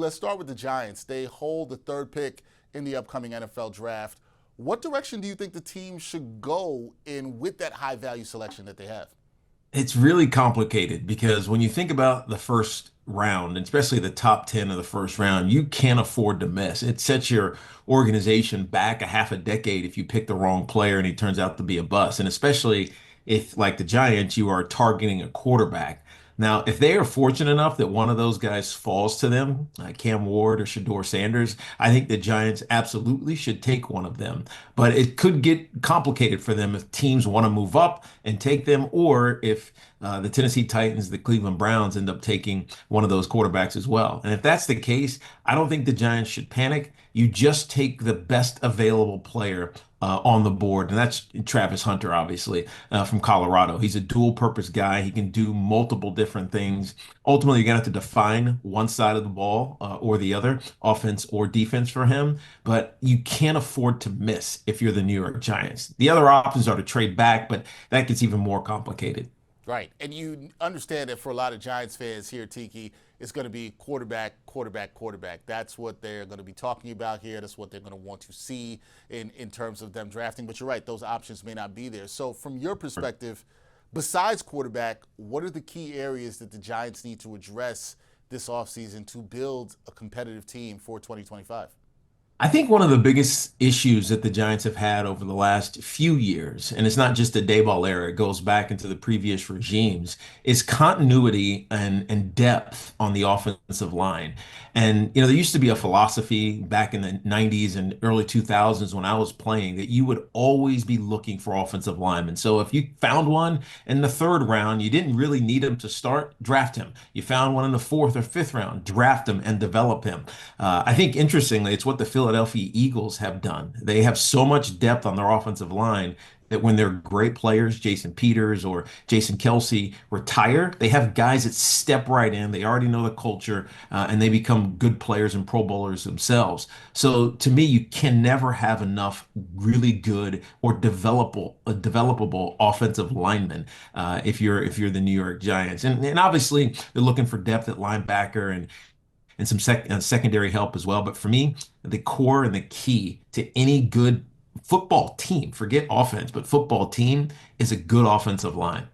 let's start with the Giants. They hold the third pick in the upcoming NFL draft. What direction do you think the team should go in with that high value selection that they have? It's really complicated because when you think about the first round, and especially the top 10 of the first round, you can't afford to miss. It sets your organization back a half a decade if you pick the wrong player and he turns out to be a bust. And especially if, like the Giants, you are targeting a quarterback. Now, if they are fortunate enough that one of those guys falls to them, Cam Ward or shedeur Sanders, I think the Giants absolutely should take one of them. But it could get complicated for them if teams want to move up and take them, or if the Tennessee Titans, the Cleveland Browns end up taking one of those quarterbacks as well. And if that's the case, I don't think the Giants should panic. You just take the best available player on the board, and that's Travis Hunter, obviously, from Colorado. He's a dual purpose guy. He can do multiple different things. Ultimately, you're going to have to define one side of the ball or the other, offense or defense for him, but you can't afford to miss if you're the New York Giants. The other options are to trade back, but that gets even more complicated. Right. And you understand that for a lot of Giants fans here, Tiki, it's going to be quarterback, quarterback, quarterback. That's what they're going to be talking about here. That's what they're going to want to see in terms of them drafting. But you're right, those options may not be there. So, from your perspective, besides quarterback, what are the key areas that the Giants need to address this offseason to build a competitive team for 2025? I think one of the biggest issues that the Giants have had over the last few years, and it's not just the Dayball era, it goes back into the previous regimes, is continuity and depth on the offensive line. And, there used to be a philosophy back in the 90s and early 2000s when I was playing that you would always be looking for offensive linemen. So if you found one in the third round, you didn't really need him to start, draft him. You found one in the fourth or fifth round, draft him and develop him. I think interestingly, it's what the Philadelphia Eagles have done. They have so much depth on their offensive line that when their great players, Jason Peters or Jason Kelsey, retire, they have guys that step right in. They already know the culture, and they become good players and Pro Bowlers themselves. So to me, you can never have enough really good or developable offensive linemen if you're the New York Giants. And obviously, they're looking for depth at linebacker and some secondary help as well. But for me, the core and the key to any good football team, forget offense, but football team is a good offensive line.